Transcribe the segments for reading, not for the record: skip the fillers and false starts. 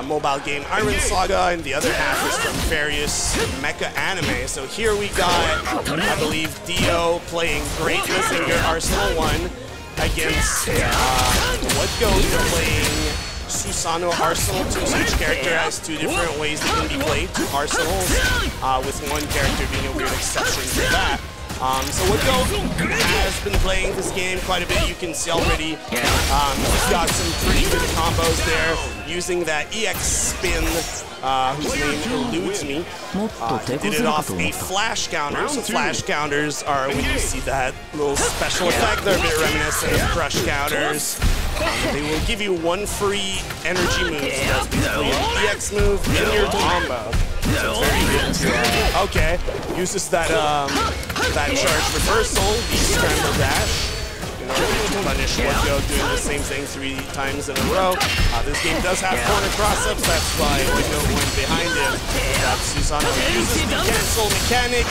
mobile game Iron Saga, and the other half is from various mecha anime. So here we got, I believe, Dio playing Great Mazinger Arsenal 1 against WhatGoat playing Susanoo Arsenal 2. So each character has two different ways they can be played, two arsenals, with one character being a weird exception to that. So WhatGoat has been playing this game quite a bit. You can see already he's got some pretty good combos there using that EX spin, whose name eludes me. Did it off a flash counter. So flash counters are when you see that little special effect. They're a bit reminiscent of crush counters. They will give you one free energy move. So that's basically an EX move in your combo. So it's very good. Okay, uses that that charge reversal, the scramble dash, in order to punish WhatGoat doing the same thing 3 times in a row. This game does have corner cross-ups, that's why WhatGoat went behind him. That Susanoo uses the cancel mechanic,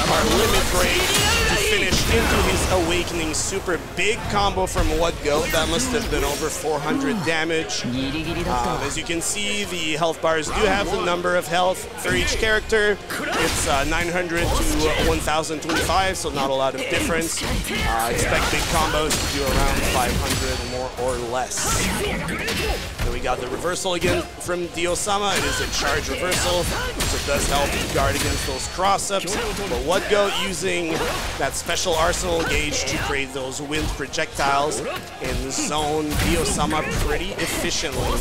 our limit break, to finish into his awakening super big combo from WhatGoat. That must have been over 400 damage. As you can see, the health bars do have the number of health for each character. It's 900 to 1025, so not a lot of difference. Expect big combos to do around 500 more or less. Then we got the reversal again from Diosama. It is a charge reversal, so it does help guard against those cross-ups. But WhatGoat using that special arsenal gauge to create those wind projectiles and zone Diosama pretty efficiently.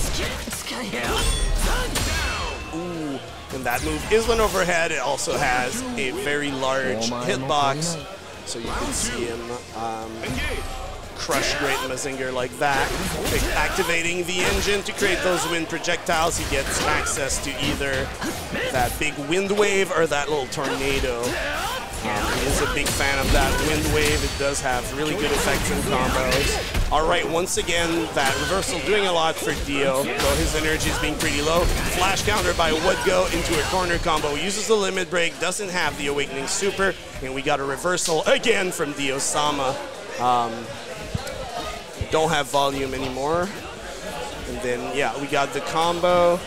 Ooh, and that move is an overhead. It also has a very large hitbox, so you can see him crush Great Mazinger like that. Activating the engine to create those wind projectiles, he gets access to either that big wind wave or that little tornado. He is a big fan of that wind wave. It does have really good effects in combos. All right, once again, that reversal doing a lot for Dio, though his energy is being pretty low. Flash counter by WhatGoat into a corner combo. Uses the limit break, doesn't have the awakening super, and we got a reversal again from Diosama. Don't have volume anymore. And then, yeah, we got the combo.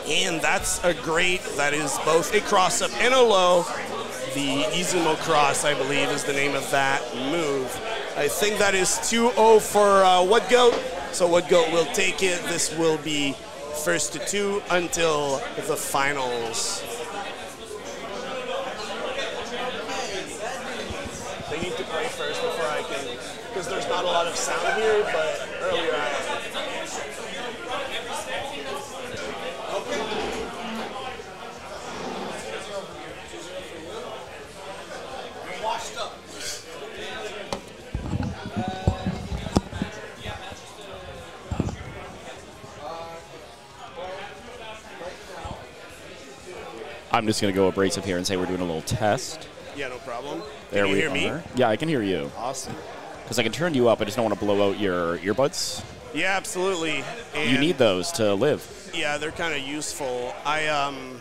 And that's a great, that is both a cross-up and a low. The Izumo cross, I believe, is the name of that move. I think that is 2-0 for WhatGoat. So WhatGoat will take it. This will be first to 2 until the finals. They need to play first before I can, because there's not a lot of sound here, but earlier I I'm just going to go abrasive here and say we're doing a little test. Yeah, no problem. There Can you hear me? Yeah, I can hear you. Awesome. Because I can turn you up, I just don't want to blow out your earbuds. Yeah, absolutely. And you need those to live. Yeah, they're kind of useful. The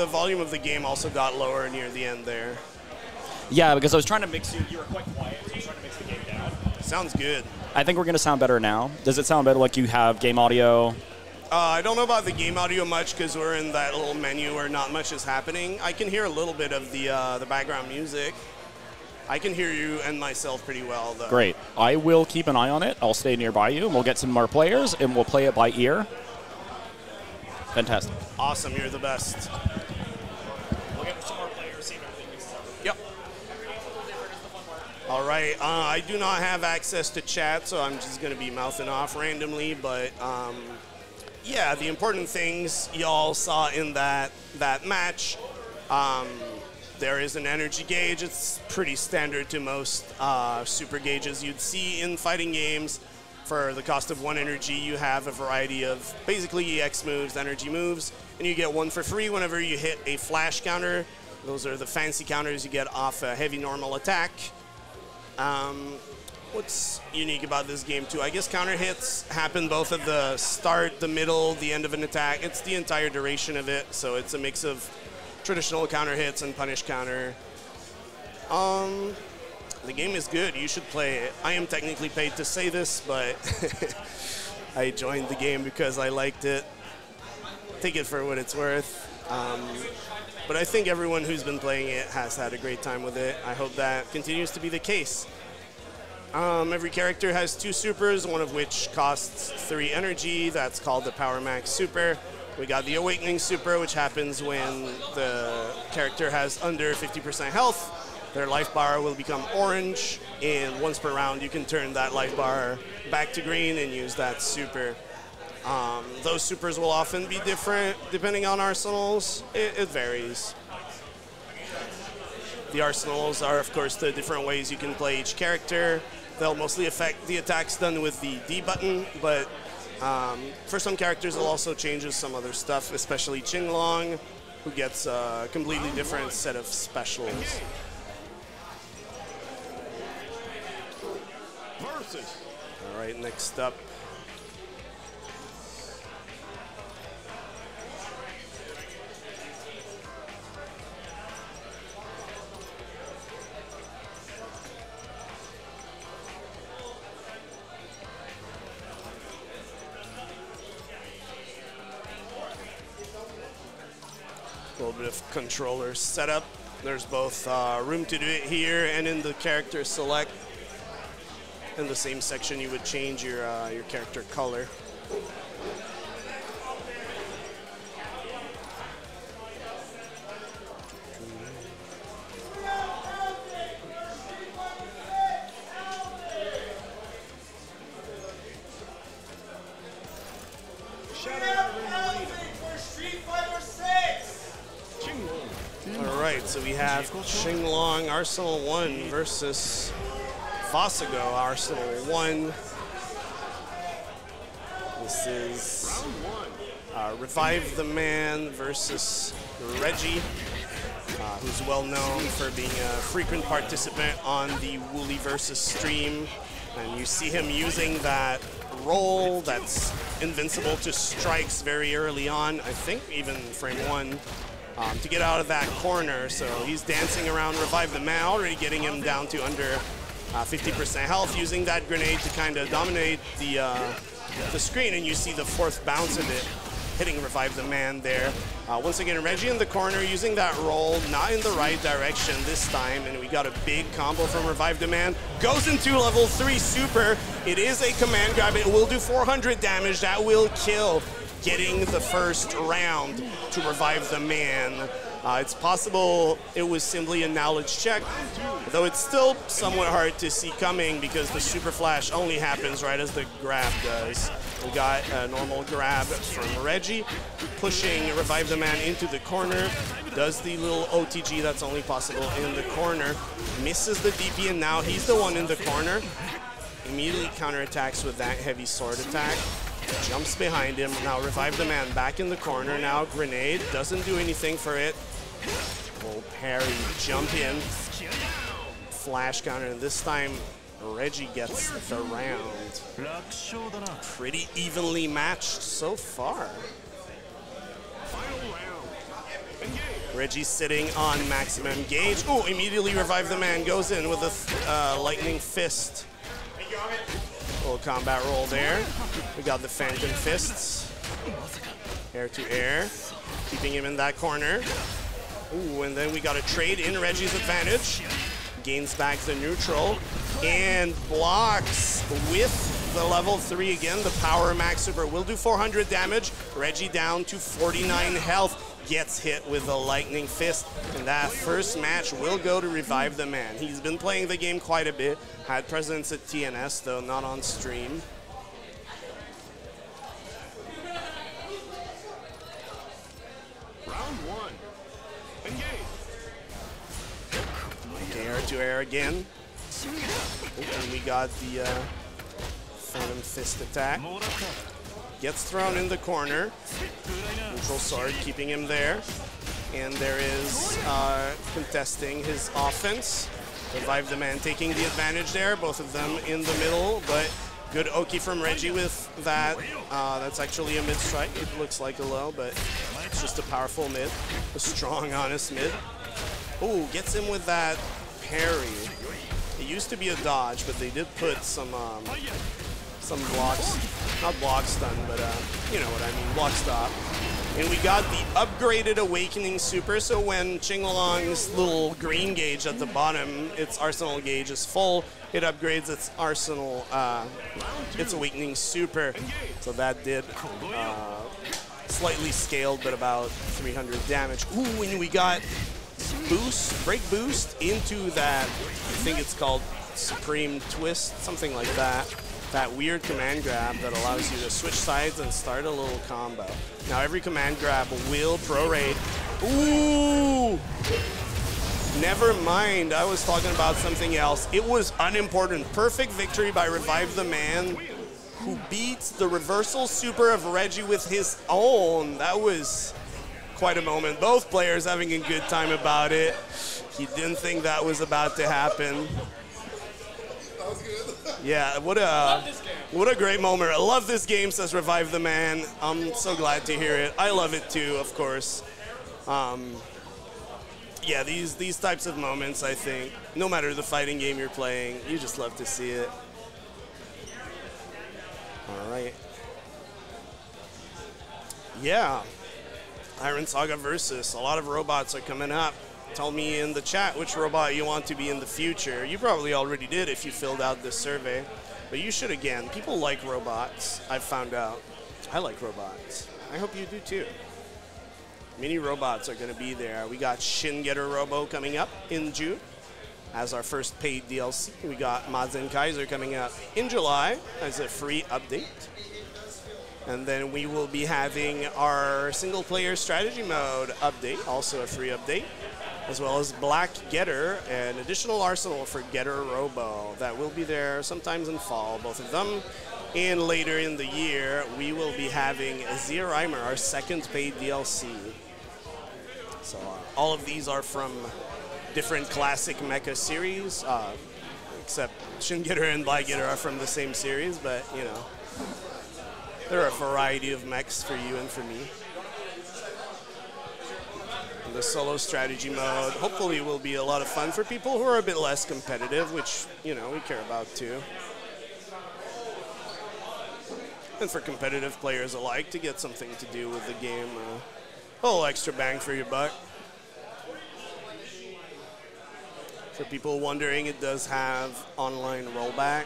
volume of the game also got lower near the end there. Yeah, because I was trying to mix you. You were quite quiet, so I was trying to mix the game down. Sounds good. I think we're going to sound better now. Does it sound better like you have game audio? I don't know about the game audio much because we're in that little menu where not much is happening. I can hear a little bit of the background music. I can hear you and myself pretty well, though. Great. I will keep an eye on it. I'll stay nearby you, and we'll get some more players, and we'll play it by ear. Fantastic. Awesome. You're the best. We'll get some more players, see if everything mixes up. Yep. All right. I do not have access to chat, so I'm just going to be mouthing off randomly, but yeah, the important things y'all saw in that match. There is an energy gauge. It's pretty standard to most super gauges you'd see in fighting games. For the cost of 1 energy, you have a variety of basically EX moves, energy moves, and you get 1 for free whenever you hit a flash counter. Those are the fancy counters you get off a heavy normal attack. What's unique about this game, too? I guess counter hits happen both at the start, the middle, the end of an attack. It's the entire duration of it, so it's a mix of traditional counter hits and punish counter. The game is good. You should play it. I am technically paid to say this, but I joined the game because I liked it. Take it for what it's worth. But I think everyone who's been playing it has had a great time with it. I hope that continues to be the case. Every character has 2 supers, one of which costs 3 energy. That's called the Power Max Super. We got the Awakening Super, which happens when the character has under 50% health. Their life bar will become orange, and once per round you can turn that life bar back to green and use that super. Those supers will often be different depending on arsenals. It varies. The arsenals are, of course, the different ways you can play each character. They'll mostly affect the attacks done with the D button, but for some characters it also changes some other stuff, especially Qing, who gets a completely different set of specials. All right, next up. A little bit of controller setup. There's both room to do it here and in the character select. In the same section, you would change your character color. All right, so we have Qing Arsenal 1 versus Vassago, Arsenal 1. This is ReviveTheMan versus Reggie, who's well known for being a frequent participant on the Woolie versus stream. And you see him using that roll that's invincible to strikes very early on, I think even frame 1, to get out of that corner. So he's dancing around ReviveTheMan, already getting him down to under 50% health, using that grenade to kind of dominate the screen, and you see the 4th bounce of it hitting ReviveTheMan there. Once again, Reggie in the corner using that roll, not in the right direction this time, and we got a big combo from ReviveTheMan. Goes into level 3 super. It is a command grab. It will do 400 damage. That will kill, getting the first round to ReviveTheMan. It's possible it was simply a knowledge check, though it's still somewhat hard to see coming because the super flash only happens right as the grab does. We got a normal grab from Reggie, pushing ReviveTheMan into the corner, does the little OTG that's only possible in the corner, misses the DP, and now he's the one in the corner. Immediately counterattacks with that heavy sword attack. Jumps behind him. Now ReviveTheMan back in the corner. Now grenade doesn't do anything for it. Will parry, jump in, flash counter, and this time Reggie gets the round. Pretty evenly matched so far. Reggie sitting on maximum gauge. Oh, immediately ReviveTheMan goes in with a lightning fist. Little combat roll there. We got the Phantom Fists. Air to air. Keeping him in that corner. Ooh, and then we got a trade in Reggie's advantage. Gains back the neutral. And blocks with the level 3 again. The Power Max Super will do 400 damage. Reggie down to 49 health. Gets hit with the Lightning Fist. And that first match will go to ReviveTheMan. He's been playing the game quite a bit. Had presence at TNS, though not on stream. Round 1. Engage. Okay, air to air again. And we got the Phantom Fist attack. Gets thrown in the corner. Neutral sword keeping him there. And there is contesting his offense. ReviveTheMan taking the advantage there. Both of them in the middle, but good Oki from Reggie with that. That's actually a mid strike. It looks like a low, but it's just a powerful mid. A strong, honest mid. Ooh, gets him with that parry. It used to be a dodge, but they did put some some blocks, not block stun, but you know what I mean, block stop. And we got the upgraded Awakening Super, so when Qinglong's little green gauge at the bottom, its arsenal gauge is full, it upgrades its arsenal, its Awakening Super. So that did slightly scaled, but about 300 damage. Ooh, and we got boost, break boost into that, I think it's called Supreme Twist, something like that. That weird command grab that allows you to switch sides and start a little combo. Now every command grab will prorate. Ooh! Never mind, I was talking about something else. It was unimportant. Perfect victory by ReviveTheMan, who beats the reversal super of Reggie with his own. That was quite a moment. Both players having a good time about it. He didn't think that was about to happen. Yeah, what a great moment. I love this game, says ReviveTheMan. I'm so glad to hear it. I love it too, of course. Yeah, these types of moments, I think, no matter the fighting game you're playing, you just love to see it. All right. Yeah. Iron Saga versus. A lot of robots are coming up. Tell me in the chat which robot you want to be in the future. You probably already did if you filled out this survey, but you should again. People like robots, I've found out. I like robots. I hope you do too. Mini robots are going to be there. We got Shin Getter Robo coming up in June as our first paid DLC. We got Mazinger coming up in July as a free update. And then we will be having our single player strategy mode update, also a free update, as well as Black Getter, an additional arsenal for Getter Robo that will be there sometimes in fall, both of them. And later in the year, we will be having Zia Reimer, our second paid DLC. So all of these are from different classic mecha series, except Shin Getter and Black Getter are from the same series, but you know, there are a variety of mechs for you and for me. The solo strategy mode hopefully will be a lot of fun for people who are a bit less competitive, which, you know, we care about too. And for competitive players alike to get something to do with the game, a little extra bang for your buck. For people wondering, it does have online rollback.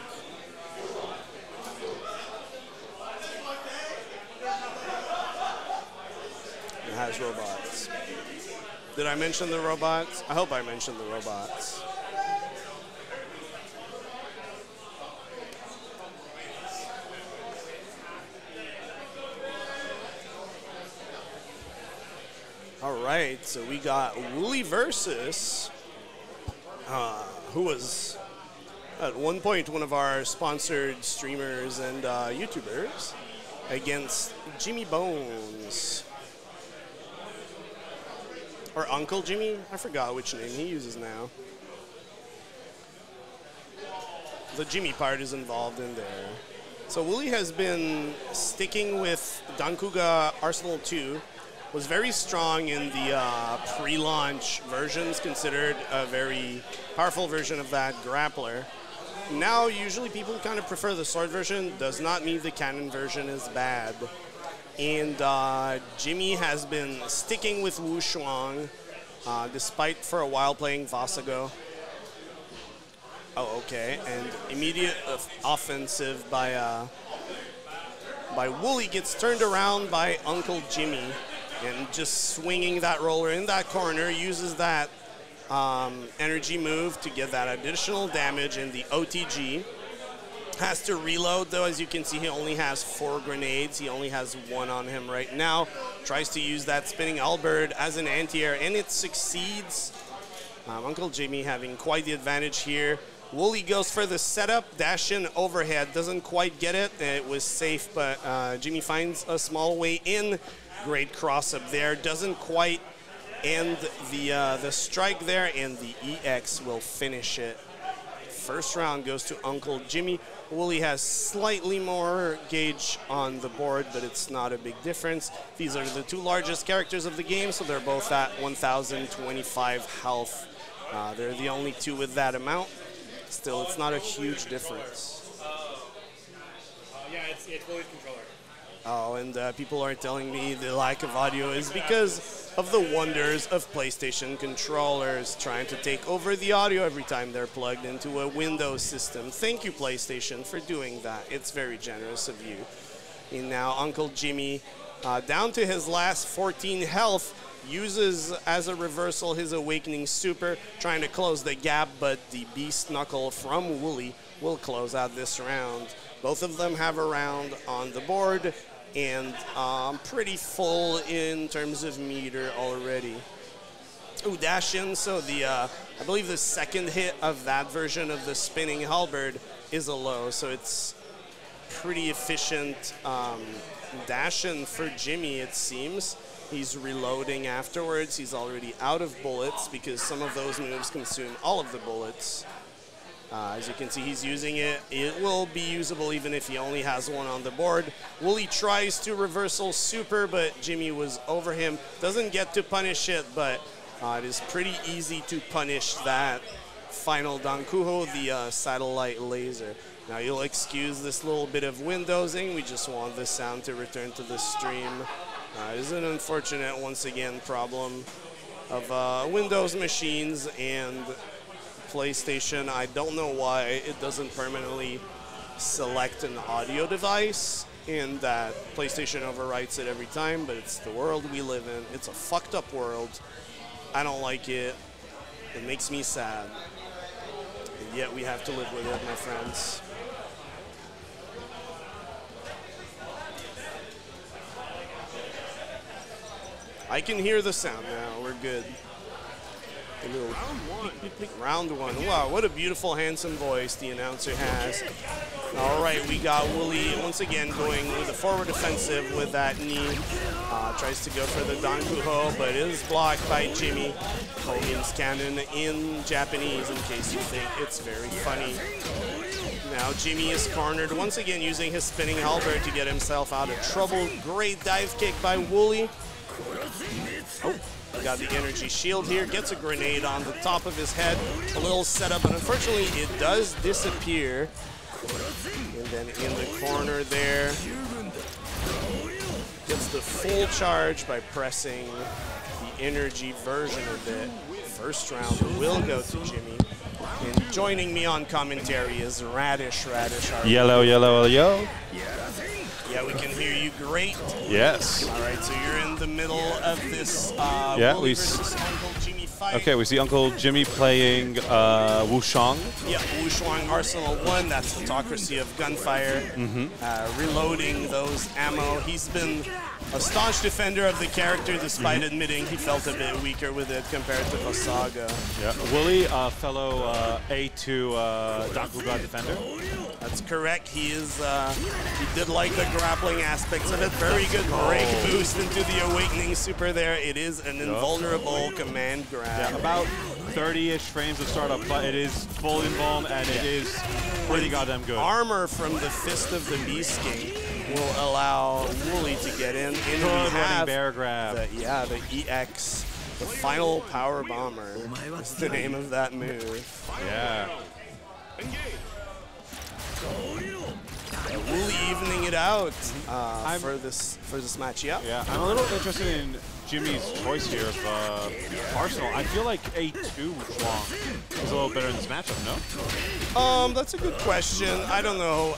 It has robots. Did I mention the robots? I hope I mentioned the robots. All right, so we got Woolie versus, who was at one point one of our sponsored streamers and YouTubers, against Jimmy Bones. Or UncleJimmy? I forgot which name he uses now. The Jimmy part is involved in there. So Woolie has been sticking with Dancouga Arsenal 2. Was very strong in the pre-launch versions, considered a very powerful version of that grappler. Now, usually people kind of prefer the sword version. Does not mean the cannon version is bad. And Jimmy has been sticking with Shuang, despite for a while playing Vassago. Oh, okay. And immediate offensive by Woolie gets turned around by UncleJimmy. And just swinging that roller in that corner, uses that energy move to get that additional damage in the OTG. Has to reload, though. As you can see, he only has 4 grenades. He only has 1 on him right now. Tries to use that spinning halberd as an anti-air, and it succeeds. UncleJimmy having quite the advantage here. Woolie goes for the setup, dash in overhead. Doesn't quite get it. It was safe, but Jimmy finds a small way in. Great cross up there. Doesn't quite end the strike there, and the EX will finish it. First round goes to UncleJimmy. Woolie has slightly more gauge on the board, but it's not a big difference. These are the 2 largest characters of the game, so they're both at 1,025 health. They're the only 2 with that amount. Still, it's not a huge difference. it's Willie's controller. Oh, and people are telling me the lack of audio is because of the wonders of PlayStation controllers trying to take over the audio every time they're plugged into a Windows system. Thank you, PlayStation, for doing that. It's very generous of you. And now UncleJimmy, down to his last 14 health, uses as a reversal his Awakening Super, trying to close the gap, but the Beast Knuckle from Woolie will close out this round. Both of them have a round on the board, and pretty full in terms of meter already. Ooh, dash in, so the, I believe the second hit of that version of the spinning halberd is a low, so it's pretty efficient dash in for Jimmy, it seems. He's reloading afterwards. He's already out of bullets because some of those moves consume all of the bullets. As you can see, he's using it. It will be usable even if he only has one on the board. Woolie tries to reversal super, but Jimmy was over him. Doesn't get to punish it, but it is pretty easy to punish that final Dancouga, the satellite laser. Now you'll excuse this little bit of windowsing. We just want the sound to return to the stream. It is an unfortunate, once again, problem of Windows machines and PlayStation. I don't know why it doesn't permanently select an audio device and that PlayStation overwrites it every time, but it's the world we live in. It's a fucked up world. I don't like it. It makes me sad. And yet we have to live with it, my friends. I can hear the sound now. We're good. Round one. Wow, what a beautiful, handsome voice the announcer has. All right, we got Woolie once again going with a forward offensive with that knee. Tries to go for the Dancouga, but it is blocked by Jimmy. Hogan's cannon in Japanese, in case you think it's very funny. Now Jimmy is cornered, once again using his spinning halberd to get himself out of trouble. Great dive kick by Woolie. Oh, got the energy shield here, gets a grenade on the top of his head. A little setup, but unfortunately it does disappear. And then in the corner there, gets the full charge by pressing the energy version of it. First round will go to Jimmy. And joining me on commentary is Radish. Yellow, yellow, yo. Yeah, we can hear you great. Yes. All right, so you're in the middle of this yeah, Woolie versus UncleJimmy fight. Okay, we see UncleJimmy playing Shuang. Yeah, Shuang Arsenal 1, that's Autocracy of Gunfire. Reloading those ammo. He's been a staunch defender of the character despite admitting he felt a bit weaker with it compared to Vassago. Yeah, Woolie, fellow A2 Dancouga defender. That's correct. He is. He did like the grappling aspects of it. Very good break boost into the Awakening Super there. It is an invulnerable command grab. Yeah, about 30-ish frames of startup, but it is full invuln and it is pretty goddamn good. Armor from the Fist of the Beast King will allow Woolie to get in. And we have bear grab. the EX, the final power bomber. Is the name of that move. Yeah. Woolie evening it out for this match. Yeah. Yeah, I'm a little interested in Jimmy's choice here of Arsenal. I feel like A2 Shuang is a little better in this matchup, no? That's a good question. I don't know.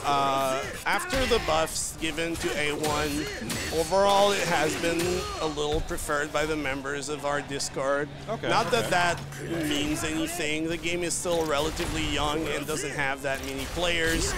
After the buffs given to A1, overall it has been a little preferred by the members of our Discord. Okay. Not that that means anything. The game is still relatively young and doesn't have that many players.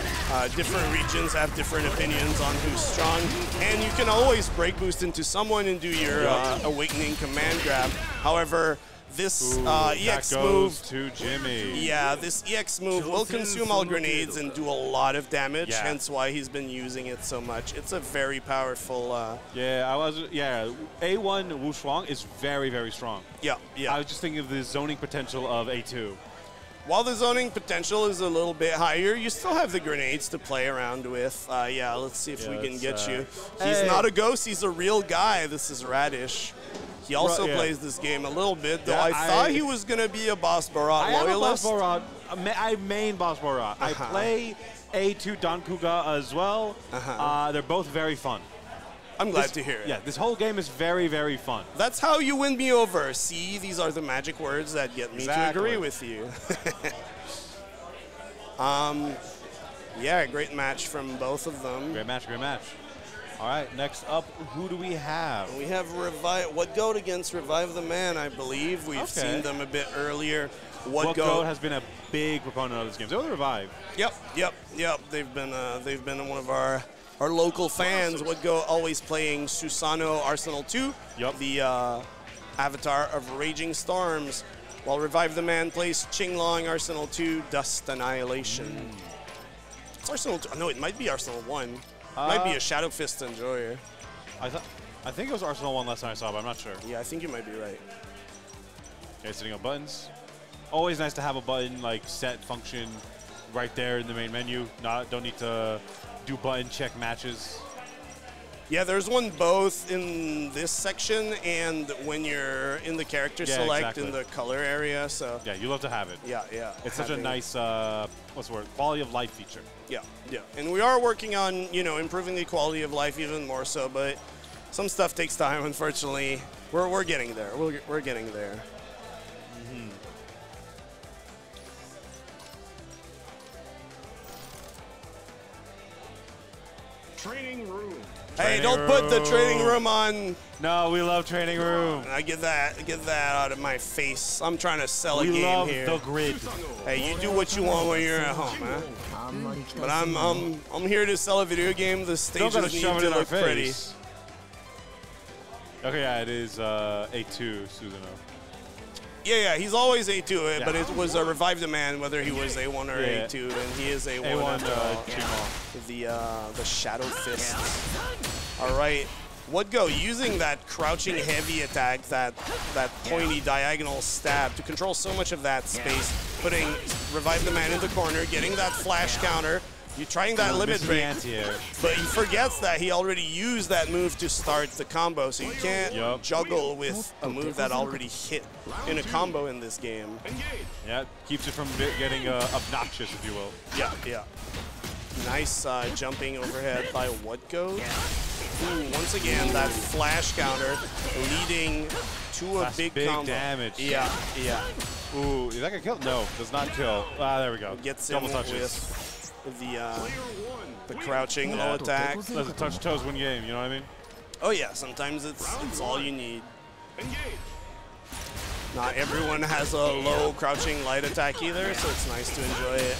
Different regions have different opinions on who's strong, and you can always break boost into someone and do your Awakening command grab. However, this EX move to Jimmy. Yeah, this EX move will consume all grenades and do a lot of damage, hence why he's been using it so much. It's a very powerful... A1 Shuang is very, very strong. Yeah. I was just thinking of the zoning potential of A2. While the zoning potential is a little bit higher, you still have the grenades to play around with. Let's see if we can get you. He's not a ghost, he's a real guy. This is Radish. He also plays this game a little bit, though I thought he was going to be a Boss Barat loyalist. I main Boss Barat. I play A2 Dancouga as well. They're both very fun. I'm glad to hear it. Yeah, this whole game is very, very fun. That's how you win me over. See, these are the magic words that get me to agree with you. Yeah, great match from both of them. Great match, great match. All right, next up, who do we have? We have WhatGoat against ReviveTheMan, I believe. We've seen them a bit earlier. WhatGoat has been a big proponent of this game. So the Revive. Yep. They've been one of our local fans. WhatGoat always playing Susanoo Arsenal 2, the avatar of Raging Storms, while ReviveTheMan plays Qing Arsenal 2, Dust Annihilation. It's Arsenal 2. No, it might be Arsenal 1. Might be a Shadow Fist Enjoyer. I think it was Arsenal 1 last time I saw, but I'm not sure. Yeah, I think you might be right. Okay, setting up buttons. Always nice to have a button like set function right there in the main menu. Don't need to do button check matches. Yeah, there's one both in this section and when you're in the character select in the color area. So yeah, you love to have it. Yeah. It's such a nice what's the word? Quality of life feature. Yeah. And we are working on improving the quality of life even more so, but some stuff takes time. Unfortunately, we're getting there. We're getting there. Training room. Hey, don't put the training room on. No, we love training room. I get that out of my face. I'm trying to sell a game here. We love the grid. Hey, you do what you want when you're at home, man. But I'm here to sell a video game. The stages need to look pretty. Okay, yeah, it is A2 Susanoo. Yeah, he's always A2, but it was a ReviveTheMan, whether he was A1 or A2, and he is A1. The Shadow Fist. All right, WhatGoat using that crouching heavy attack, that pointy diagonal stab to control so much of that space, putting ReviveTheMan in the corner, getting that flash counter. You're trying that limit break, but he forgets that he already used that move to start the combo, so you can't juggle with a move that already hit in a combo in this game. Yeah, keeps it from getting obnoxious, if you will. Yeah. Nice jumping overhead by WhatGoat. Once again, that flash counter leading to a big combo. Damage. Yeah. Ooh, is that gonna kill? No, does not kill. There we go. Gets double him touches. With the crouching low attack. Does it touch toes win game? You know what I mean? Oh yeah, sometimes it's all you need. Not everyone has a low crouching light attack either, so it's nice to enjoy it.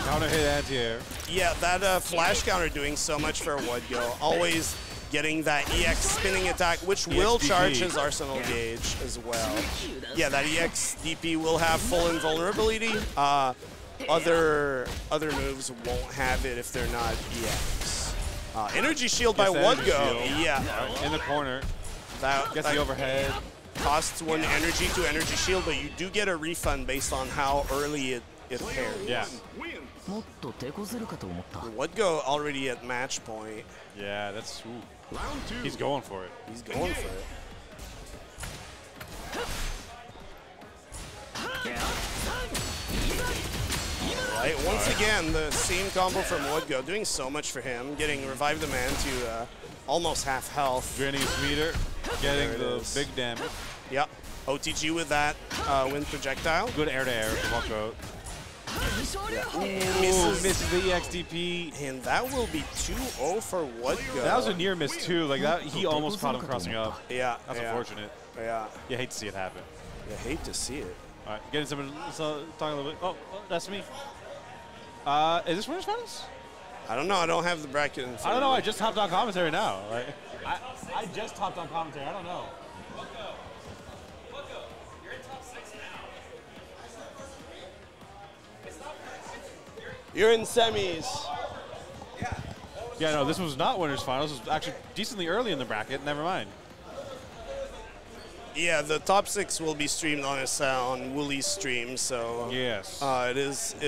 Counter hit anti-air. Yeah, that flash counter doing so much for WhatGoat. Always getting that EX spinning attack, which will charge his Arsenal gauge as well. Yeah, that EX DP will have full invulnerability. Other moves won't have it if they're not EX. Energy shield by WhatGoat. Yeah. Right, in the corner. That gets the overhead. Costs 1 energy to energy shield, but you do get a refund based on how early it paired. Yeah. WhatGoat already at match point. Yeah, that's. Ooh. Round 2. He's going for it. He's going for it. Right, once again, the same combo from WhatGoat, doing so much for him, getting ReviveTheMan to almost half health. Draining his meter, getting the big damage. Yep, OTG with that wind projectile. Good air-to-air from WhatGoat. Misses the EXDP. And that will be 2-0 for WhatGoat. That was a near miss too, like that, he almost caught him crossing up. Yeah. That's unfortunate. Yeah. You hate to see it happen. You hate to see it. All right, getting someone, talking a little bit. Oh, that's me. Is this winners finals? I don't know. I don't have the bracket in front. I don't know. I just hopped on commentary now. Like, I just hopped on commentary. I don't know. You're in top 6 now. You're in semis. Yeah, no, this was not winners finals. It was actually decently early in the bracket. Never mind. Yeah, the top 6 will be streamed on Woolie's stream, so yes, it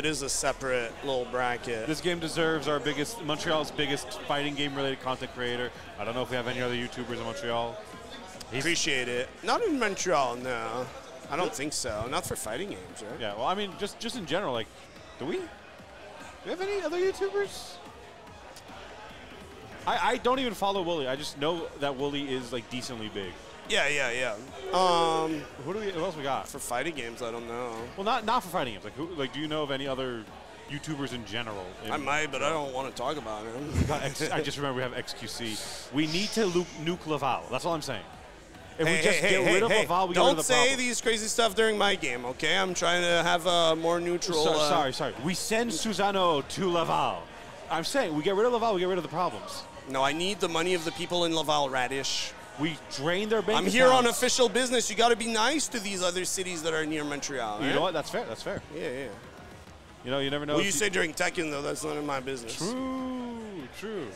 is a separate little bracket. This game deserves Montreal's biggest fighting game related content creator. I don't know if we have any other YouTubers in Montreal. Appreciate it. Not in Montreal, no. I don't think so. Not for fighting games, right? Yeah, well, I mean, just in general, like, do we? you have any other YouTubers? I don't even follow Woolie. I just know that Woolie is like decently big. Yeah. Who else we got? For fighting games, I don't know. Well, not for fighting games. Like, do you know of any other YouTubers in general? I might, but I don't want to talk about him. I just remember we have XQC. We need to nuke Laval. That's all I'm saying. If we just get rid of Laval, we get rid of the problem. Don't say these crazy stuff during my game, okay? I'm trying to have a more neutral... Sorry. We send Susanoo to Laval. I'm saying we get rid of Laval, we get rid of the problems. No, I need the money of the people in Laval, Radish. We drain their bank I'm here on official business. You got to be nice to these other cities that are near Montreal. You know what? That's fair. That's fair. Yeah. You know, you never know. Well, you say during Tekken, though, that's none of my business. True.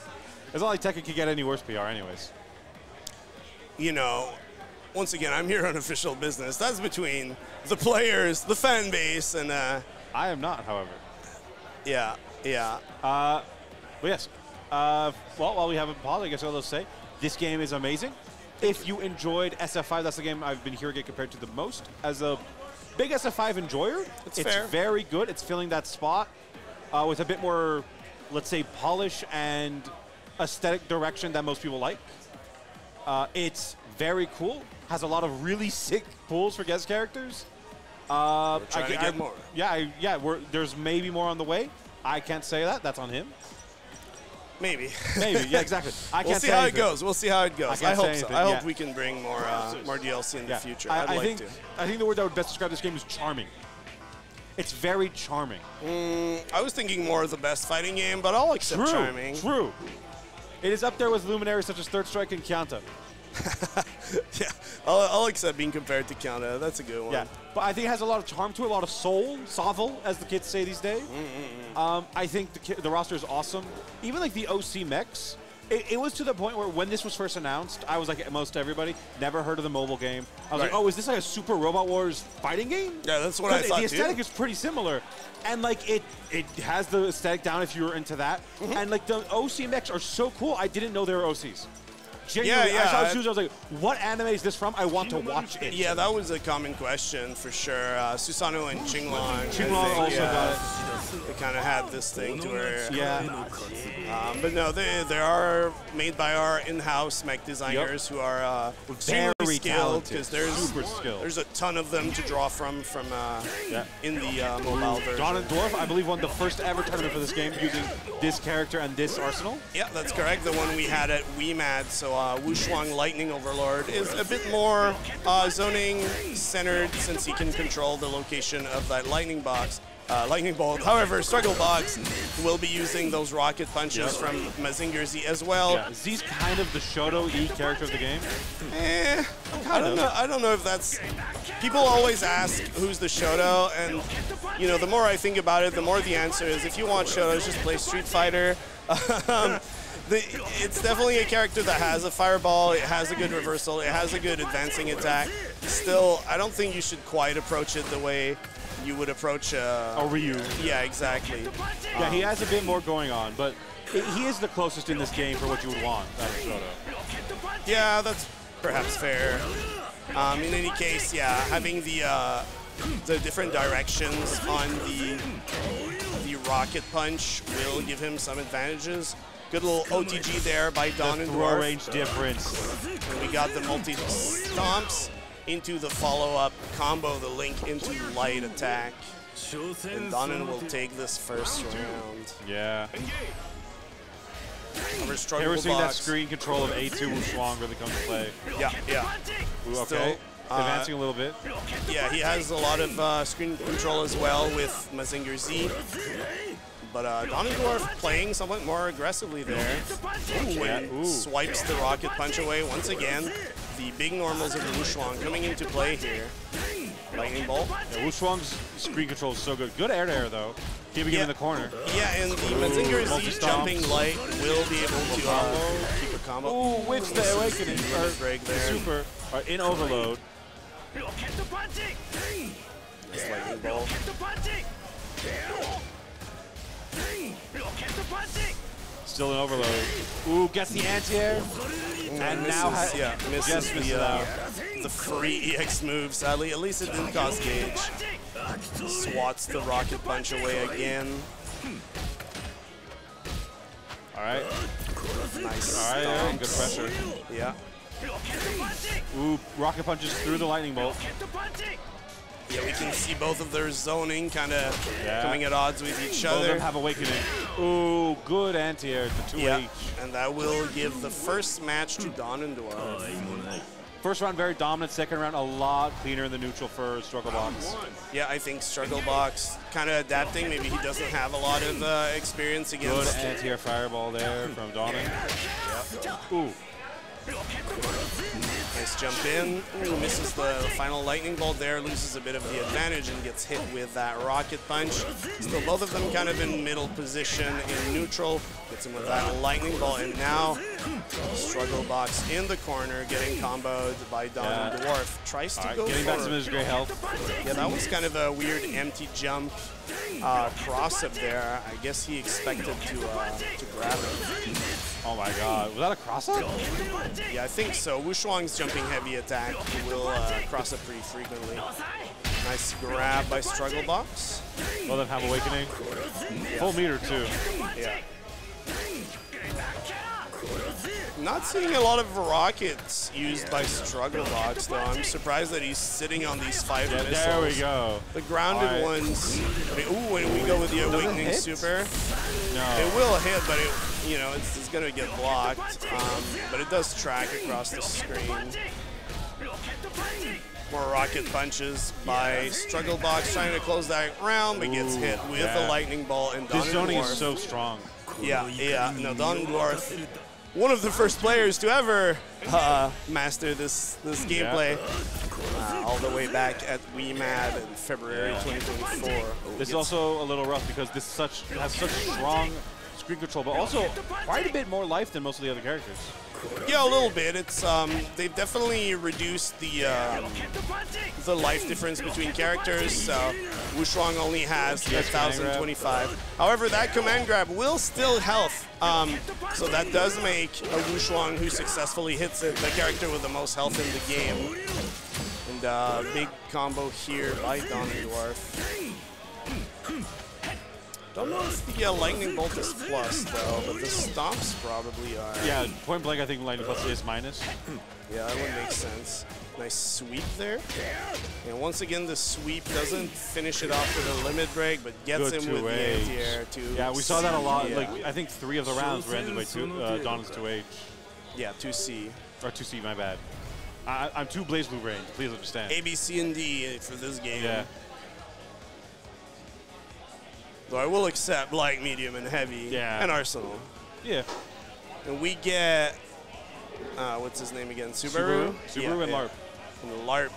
It's not like Tekken could get any worse PR anyways. You know, once again, I'm here on official business. That's between the players, the fan base, and... I am not, however. Yeah. But yes. Well, while we have a pause, I guess I'll just say, this game is amazing. If you enjoyed SF5, that's the game I've been hearing it compared to the most. As a big SF5 enjoyer, it's fair. Very good. It's filling that spot with a bit more, let's say, polish and aesthetic direction that most people like. It's very cool. Has a lot of really sick pulls for guest characters. We're trying to get more. Yeah. There's maybe more on the way. I can't say that. That's on him. Maybe. Yeah, exactly. We'll see how it goes. I hope so. I hope yeah. we can bring more DLC in the future. I like think, to. I think the word that would best describe this game is charming. It's very charming. I was thinking more of the best fighting game, but I'll accept charming. True. It is up there with luminaries such as Third Strike and Kianta. Yeah, I'll accept being compared to Kianta. That's a good one. Yeah, but I think it has a lot of charm to it, a lot of soul, sovel, as the kids say these days. I think the roster is awesome. Even like the OC mechs, it was to the point where when this was first announced, I was like most everybody, never heard of the mobile game. I was like, oh, is this like a Super Robot Wars fighting game? Yeah, that's what I thought the aesthetic too. is pretty similar. And like it has the aesthetic down if you were into that. And like the OC mechs are so cool, I didn't know they were OCs. Genuinely, I saw Susanoo, I was like, what anime is this from? I want to watch it. Yeah, that was a common question for sure. Susanoo and Qing also got it. They kind of had this thing to where... Yeah. But no, they are made by our in-house mech designers who are extremely skilled because there's a ton of them to draw from in the mobile version. DonnanDwarf, I believe, won the first ever tournament for this game using this character and this arsenal. Yeah, that's correct. The one we had at WeMad. So Shuang Lightning Overlord is a bit more zoning centered since he can control the location of that lightning box. Lightning Bolt. However, StruggleBox will be using those rocket punches from Mazinger Z as well. Yeah. Z's kind of the Shoto E character of the game. I don't know if that's... People always ask who's the Shoto, and you know, the more I think about it, the more the answer is if you want Shotos, just play Street Fighter. It's definitely a character that has a fireball, it has a good reversal, it has a good advancing attack. Still, I don't think you should quite approach it the way you would approach a Ryu. Yeah, exactly. Yeah, he has a bit more going on, but he is the closest in this game for what you would want out of Shoto. Yeah, that's perhaps fair. In any case, yeah, having the different directions on the rocket punch will give him some advantages. Good little OTG there by DonnanDwarf. Throw range difference. And we got the multi-stomps into the follow-up combo, the link into light attack. And Donnan will take this first round. Yeah. We're seeing that screen control of A2 with Shuang really come to play. Yeah. Ooh, okay. Still, advancing a little bit. Yeah, he has a lot of screen control as well with Mazinger Z. But DonnanDwarf playing somewhat more aggressively there. Ooh, swipes the rocket punch away once again. The big normals of Wu Shuang coming into play here. Lightning Bolt. Yeah, Wu Shuang's screen control is so good. Good air though. Keeping him in the corner. Yeah, and the Mazinger Z jumping light will be able to keep a combo. Ooh, which the awakening or break there. Super in overload. Nice Lightning Bolt. Still in overload. Ooh, gets the anti-air. And now misses the free EX move, sadly. At least it didn't cost Gage. Swats the rocket punch away again. All right. Nice. All right. Yeah, good pressure. Yeah. Ooh, rocket punches through the lightning bolt. Yeah, we can see both of their zoning kind of coming at odds with each Both of other. them have awakening. Ooh, good anti-air, the 2H. Yeah, and that will give the first match to DonnanDwarf. First round very dominant, second round a lot cleaner in the neutral for StruggleBox. Yeah, I think StruggleBox kind of adapting. Maybe he doesn't have a lot of experience Good against. anti-air fireball there from Donnan. Yep. Ooh. Nice jump in. Ooh, misses the final lightning bolt there, loses a bit of the advantage and gets hit with that rocket punch. Still, both of them kind of in middle position in neutral. Gets him with that lightning bolt, and now StruggleBox in the corner, getting comboed by DonnanDwarf. Tries to go getting for back some of his great health. Yeah, that was kind of a weird empty jump cross up there. I guess he expected to grab it. Oh my god, was that a cross up? Yeah, I think so. Shuang's jumping heavy attack will cross up pretty frequently. Nice grab by StruggleBox. Well, then have awakening. Full meter too. Yeah. Not seeing a lot of rockets used by StruggleBox, though. I'm surprised that he's sitting on these 5 missiles. There we go. The grounded ones. Ooh, when we go with the Awakening Super, it will hit, but it's going to get blocked. But it does track across the screen. More rocket punches by StruggleBox, trying to close that round, but gets hit with the lightning bolt. And This zoning is DonnanDwarf. so strong. Yeah. No, DonnanDwarf, one of the first players to ever master this gameplay, all the way back at WeMad in February 2024. This is also a little rough because this has such strong screen control, but also quite a bit more life than most of the other characters. Yeah, a little bit. It's they've definitely reduced the life difference between characters. So Shuang only has 1,025. However, that command grab will still health. So that does make a Shuang who successfully hits it the character with the most health in the game. And big combo here by DonnanDwarf. Don't know if the lightning bolt is plus though, but the stomps probably are. Yeah, point blank, I think lightning plus is minus. Yeah, that would make sense. Nice sweep there. And once again, the sweep doesn't finish it off with a limit break, but gets him with the anti-air too. Yeah, we saw that a lot. Like I think 3 of the rounds were ended by Donnan's 2H. Yeah, 2C. Or 2C, my bad. I'm too Blaze Blue brain. Please understand. A, B, C, and D for this game. Yeah. Though I will accept light, medium, and heavy. Yeah. And Arsenal. Yeah. And we get, what's his name again? Subaru? Subaru and Larp. And Larp.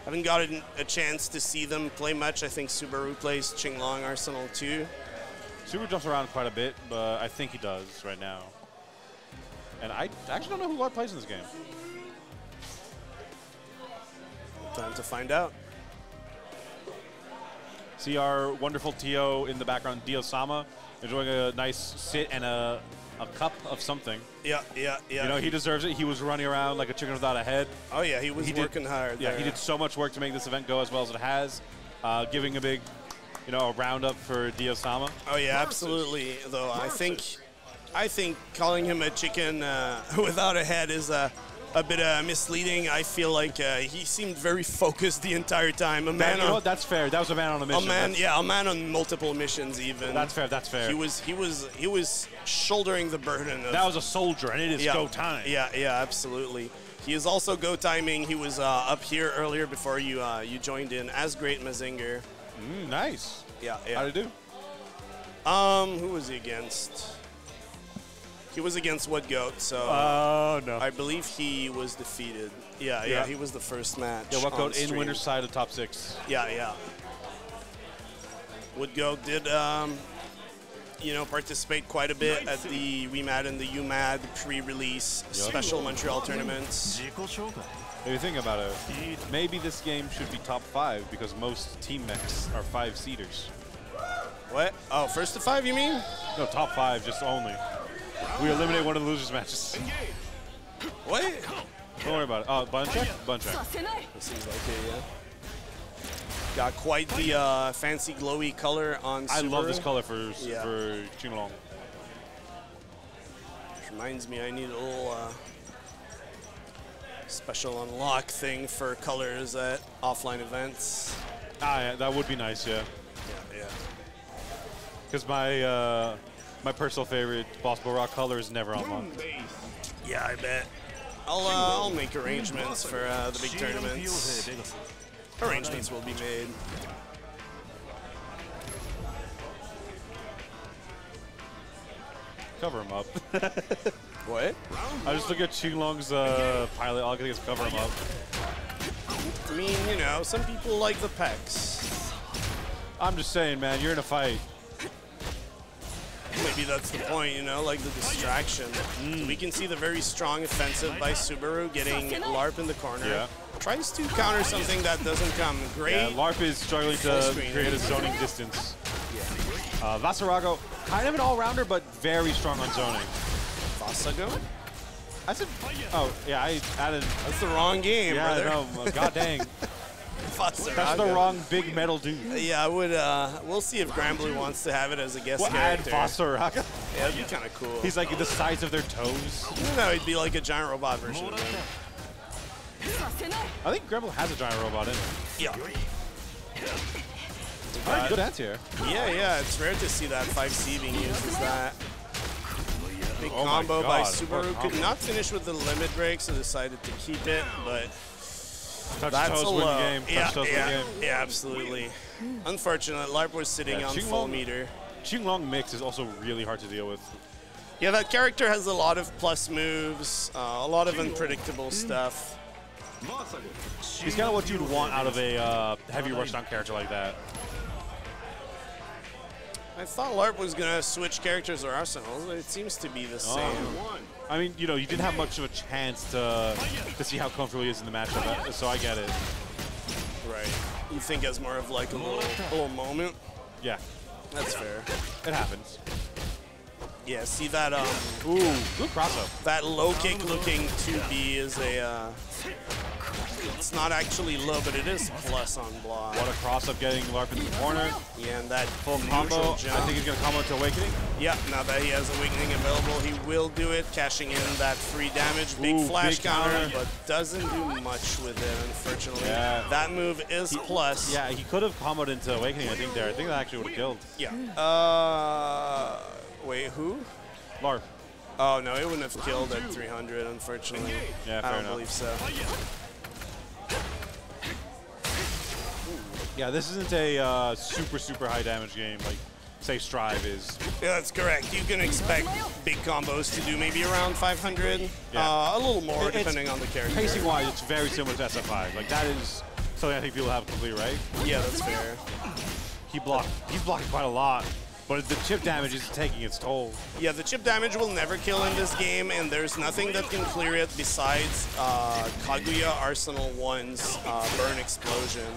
Haven't gotten a chance to see them play much. I think Subaru plays Qing Arsenal too. Subaru jumps around quite a bit, but I think he does right now. And I actually don't know who Larp plays in this game. Time to find out. See our wonderful TO in the background, Diosama, enjoying a nice sit and a cup of something. Yeah. You know, he deserves it. He was running around like a chicken without a head. Oh, yeah, he was working hard. Yeah, there. he did so much work to make this event go as well as it has. Giving a big, a roundup for Diosama. Oh, yeah, absolutely. Though I think calling him a chicken without a head is a bit misleading. I feel like he seemed very focused the entire time. You know what? That's fair. That was a man on a mission. A man on multiple missions even. That's fair. That's fair. He was shouldering the burden of. That was a soldier, and it is go time. Yeah, absolutely. He is also go timing. He was up here earlier before you joined in as Great Mazinger. Nice. Yeah. How did he do? Who was he against? He was against WhatGoat, so no. I believe he was defeated. Yeah, he was the first match. Yeah, WhatGoat in winner's side of top 6. Yeah. WhatGoat did, participate quite a bit at the WeMad and the UMAD pre-release special Montreal tournaments. If you think about it, maybe this game should be top 5 because most team mechs are 5-seaters. What? Oh, first to 5, you mean? No, top 5, just only. We eliminate one of the losers matches. What? Don't worry about it. Oh, button check? Button check. It seems like it, yeah. Got quite the fancy glowy color on Subaru. I love this color for Qing. Reminds me, I need a little special unlock thing for colors at offline events. Ah, yeah, that would be nice, yeah. Yeah. Because my my personal favorite Boss Bull Rock color is never unlocked. Yeah, I bet. I'll make arrangements for the big tournaments. Arrangements will be made. Cover him up. What? I just look at Qinglong's pilot. All I can think is cover him up. I mean, you know, some people like the pecs. I'm just saying, man, you're in a fight. Maybe that's the point, you know, like the distraction. We can see the very strong offensive by Subaru getting Larp in the corner. Yeah. Tries to counter something that doesn't come. Great. Yeah, Larp is struggling to create a zoning distance. Vassago, kind of an all-rounder, but very strong on zoning. Vassago? I said, oh, yeah, I added. That's the wrong game, Yeah, brother. no, god dang. Vassago. That's the wrong big metal dude. Yeah, I would, we'll see if Grambly wants to have it as a guest We'll add character. Vassago. Yeah, that'd be kind of cool. He's like the size of their toes. No, he'd be like a giant robot version of him. I think Gremlin has a giant robot in it. Yeah. All right, good answer. Yeah, it's rare to see that 5C being used as that. Big Oh my combo by God, Subaru. what Could combo. not finish with the limit break, so decided to keep it, but Touch that's toes a win low. game. Touch toes win game. Yeah, absolutely. Unfortunate. Larp was sitting on full meter. Qinglong mix is also really hard to deal with. Yeah, that character has a lot of plus moves, a lot of unpredictable stuff. He's kind of what you'd want out of a heavy rushdown character like that. I thought Larp was going to switch characters or arsenals, but it seems to be the same. I mean, you know, you didn't have much of a chance to see how comfortable he is in the matchup, so I get it. Right. You think as more of like a little moment? Yeah, That's fair. it happens. Yeah, see that Ooh, good crossover. that low kick looking 2B is a it's not actually low, but it is plus on block. What a cross-up getting Larp into the corner. Yeah, and that Full neutral combo. jump. I think he's going to combo to Awakening. Yeah, now that he has Awakening available, he will do it, cashing in that free damage. Big Ooh, flash big counter, counter. but doesn't do much with it, unfortunately. Yeah. That move is plus. Yeah, he could have comboed into Awakening, I think, there. I think that actually would have killed. Yeah. Wait, who? Larp. Oh, no, it wouldn't have killed at 300, unfortunately. Yeah, I fair don't enough. believe so. Yeah, this isn't a super high damage game like, say, Strive is. Yeah, that's correct. You can expect big combos to do maybe around 500. Yeah. A little more, It's- depending on the character. Pacing-wise, it's very similar to SF5. Like, that is something I think people have completely right. Yeah, that's fair. He's blocking quite a lot, but the chip damage is taking its toll. Yeah, the chip damage will never kill in this game, and there's nothing that can clear it besides Kaguya Arsenal 1's Burn Explosion.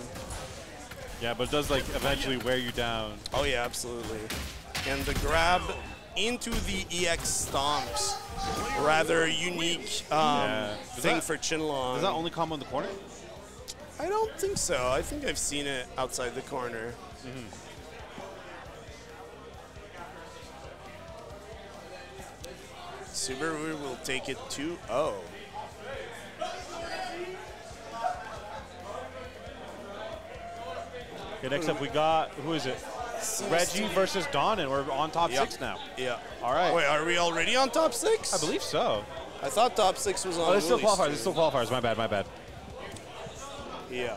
Yeah, but it does, like, eventually wear you down. Oh, yeah, absolutely. And the grab into the EX stomps, rather unique thing for Qinglong. Does that only combo in the corner? I don't think so. I think I've seen it outside the corner. Subaru will take it 2-0. Okay, next up we got, who is it? Reggie versus Don, and we're on top 6 now. Yeah. All right. Wait, are we already on top 6? I believe so. I thought top 6 was on. Oh, there's still Woolie's qualifiers. stream. There's still qualifiers. My bad. Yeah.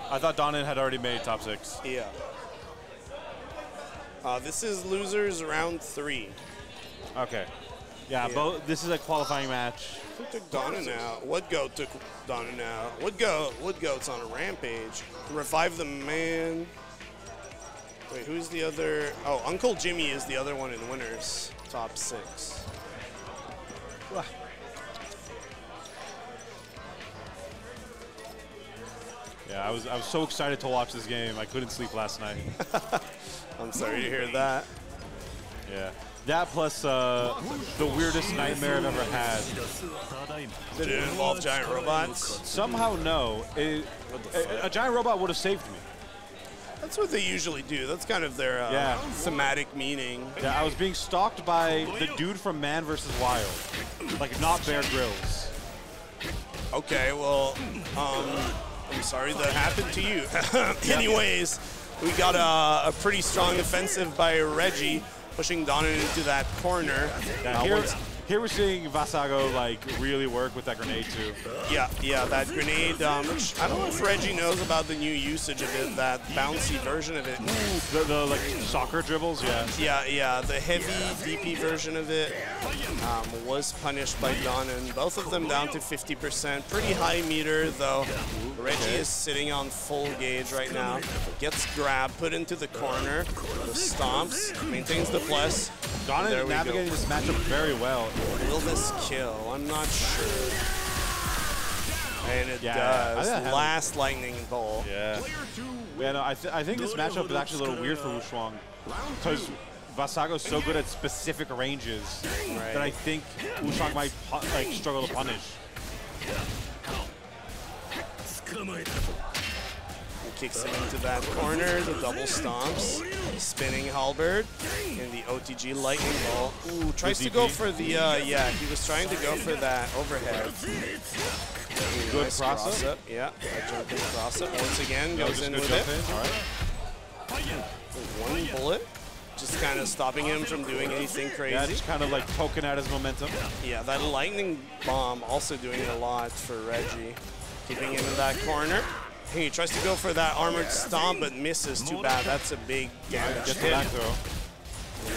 I thought Donnan had already made top 6. Yeah. This is losers round 3. Okay. Yeah, both. This is a qualifying match. Who took Donnan out? WhatGoat took Donnan out. WhatGoat's on a rampage. ReviveTheMan. Wait, who's the other? Oh, UncleJimmy is the other one in winners. Top 6. Yeah, I was so excited to watch this game. I couldn't sleep last night. I'm sorry to hear that. Yeah. That plus the weirdest nightmare I've ever had. Did it involve giant robots? Somehow, no. A giant robot would have saved me. That's what they usually do. That's kind of their thematic meaning. Yeah, I was being stalked by the dude from Man vs. Wild. Like, not Bear Grylls. Okay, well, I'm sorry that happened to you. Anyways, we got a pretty strong offensive by Reggie, pushing Donnan into that corner. Here we're seeing Vassago like really work with that grenade too. Yeah, that grenade, which I don't know if Reggie knows about the new usage of it, that bouncy version of it. The like soccer dribbles, yeah. Yeah, the heavy DP version of it was punished by Donnan. Both of them down to 50%. Pretty high meter though. Reggie is sitting on full gauge right now. Gets grabbed, put into the corner. The stomps, maintains the plus. Donnan is navigating this matchup very well. Will this kill? I'm not sure. And it does. Last lightning bolt. Yeah. No, I think this matchup is actually a little weird for Shuang because Vassago's so good at specific ranges that I think Shuang might like struggle to punish. Kicks him into that corner, the double stomps, spinning halberd, and the OTG lightning bolt. Ooh, tries to go for the, he was trying to go for that overhead. Good nice cross up. Yeah, a jumping cross up once again, goes in with it. One bullet, just kind of stopping him from doing anything crazy. Yeah, just kind of like poking at his momentum. Yeah, that lightning bomb also doing a lot for Reggie. Keeping him in that corner. He tries to go for that armored stomp, but misses. Too bad. That's a big damage hit. And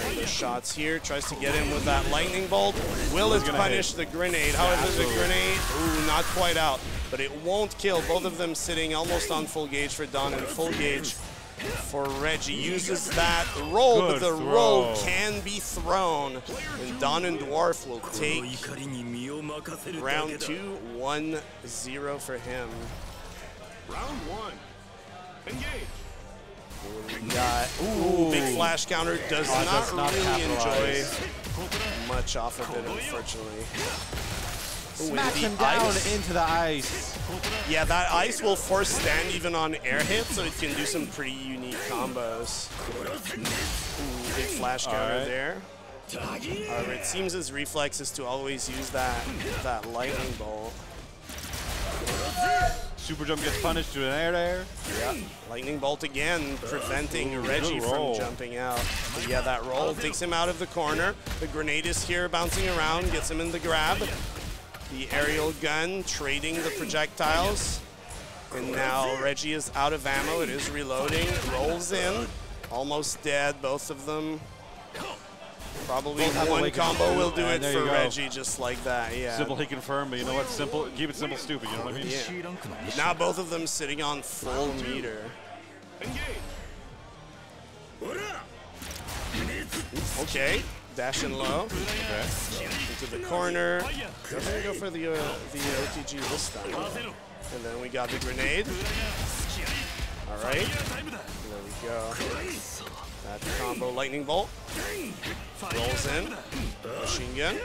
then the shots here. Tries to get him with that lightning bolt. Will it punish the grenade? However, the grenade, not quite out. But it won't kill. Both of them sitting almost on full gauge for Donnan. Full gauge for Reggie. Uses that roll, but the roll can be thrown. And DonnanDwarf will take round 2, 1-0 for him. Round 1. Engage. We got big flash counter. Does not really enjoy much off of it, unfortunately. Smack him down into the ice. Yeah, that ice will force stand even on air hits, so it can do some pretty unique combos. Big flash counter there. However, it seems his reflex is to always use that lightning bolt. Super jump gets punished to an air. Yeah, lightning bolt again, preventing Reggie from jumping out. But yeah, that roll takes him out of the corner. The grenade is here, bouncing around, gets him in the grab. The aerial gun trading the projectiles. And now Reggie is out of ammo. It is reloading, rolls in, almost dead, both of them. Probably one combo will do it for Reggie, just like that, yeah. Simple, he confirmed, but you know what? Simple, keep it simple, stupid, you know what I mean? Yeah. Now both of them sitting on full meter. Okay, dashing low. Okay. Into the corner. Doesn't go for the OTG this time. And then we got the grenade. All right, there we go. That combo lightning bolt. Rolls in. Machine gun.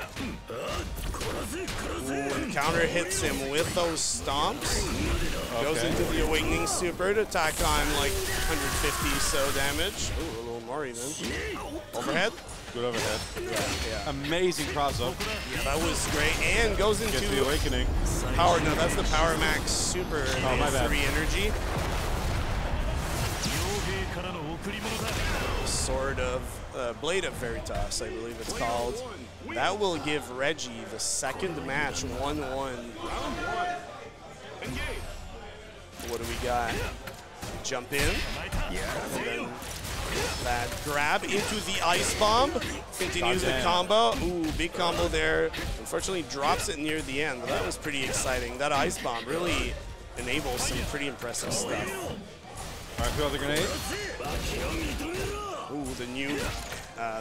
And counter hits him with those stomps. Goes into the awakening super to attack on like 150 so damage. Ooh, a little more even. Overhead. Good overhead. Yeah. Amazing cross up. Yeah, that was great. And goes into the awakening. Power. No, that's the Power Max super. Oh, my bad. 3 energy. Sword of Blade of Veritas, I believe it's called. That will give Reggie the second match, 1-1. What do we got? Jump in. And then that grab into the ice bomb. Continues the combo. Ooh, big combo there. Unfortunately, drops it near the end. But that was pretty exciting. That ice bomb really enables some pretty impressive stuff. All right, throw the grenade. Ooh, the new,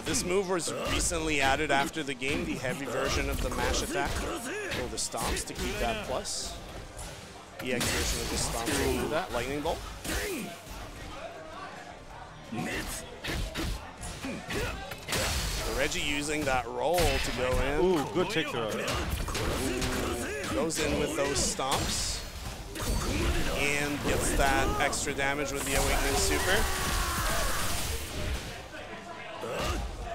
this move was recently added after the game, the heavy version of the mash attack. Oh, the stomps to keep that plus. EX version of the stomps will do that. Lightning bolt. Reggie using that roll to go in. Ooh, good kick throw. Goes in with those stomps. And gets that extra damage with the Awakening Super.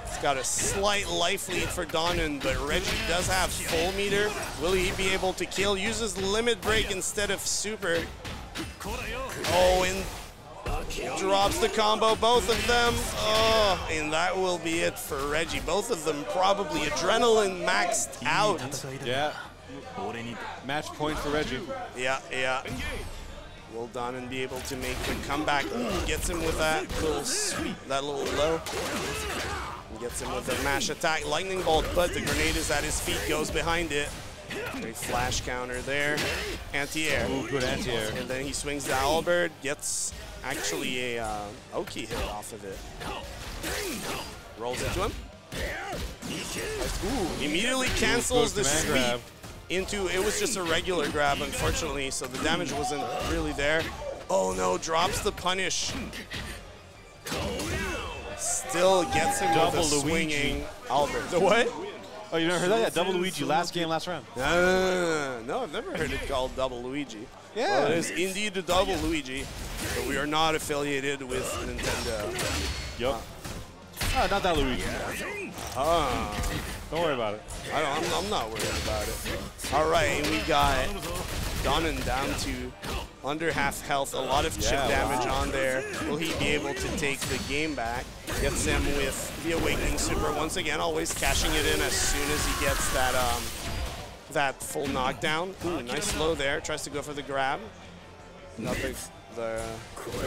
It's got a slight life lead for Donnan, but Reggie does have full meter. Will he be able to kill? Uses Limit Break instead of Super. Oh, and drops the combo, both of them. Oh, and that will be it for Reggie. Both of them probably adrenaline maxed out. Yeah. Match point for Reggie. Yeah, yeah. Will Donnan be able to make the comeback? Ooh, gets him with that little sweep, that little low. Gets him with the mash attack, lightning bolt, but the grenade is at his feet, goes behind it. Great flash counter there. Anti-air. Ooh, good anti-air. And then he swings the halberd, gets actually a Oki hit off of it. Rolls into him. Ooh, immediately cancels the sweep grab into, it was just a regular grab, unfortunately, so the damage wasn't really there. Oh no, drops the punish. Still gets him Double with a swinging halberd. The what? Oh, you never heard that? Yeah, double Luigi, last game, last round. No, I've never heard it called double Luigi. Yeah. Well, it is indeed a double Luigi, but we are not affiliated with Nintendo. Yup. Not that Luigi. Don't worry about it. I'm not worried about it. All right, and we got Donnan down to under half health, a lot of chip damage on there. Will he be able to take the game back? Gets him with the Awakening Super once again, always cashing it in as soon as he gets that that full knockdown. Ooh, nice low there. Tries to go for the grab. Not the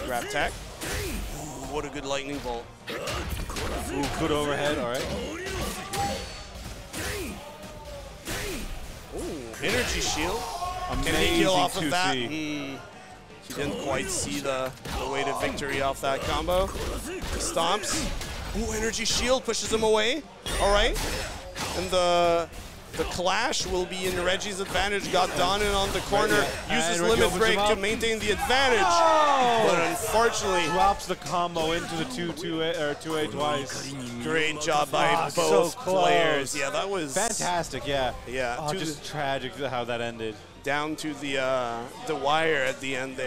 grab tech. Ooh, what a good lightning bolt. Ooh, good overhead. All right. Ooh, energy shield. Amazing Can he kill off 2C. of that? He didn't quite see the way to victory off that combo. He stomps. Ooh, energy shield pushes him away. All right. And the clash will be in Reggie's advantage. Got Donnan on the corner. Uses Limit Break to maintain the advantage. Oh! But unfortunately, Drops the combo into the 2A twice. great job by so both close. players. Yeah, that was Fantastic, yeah. Yeah, Oh, just tragic how that ended. down to the wire at the end there.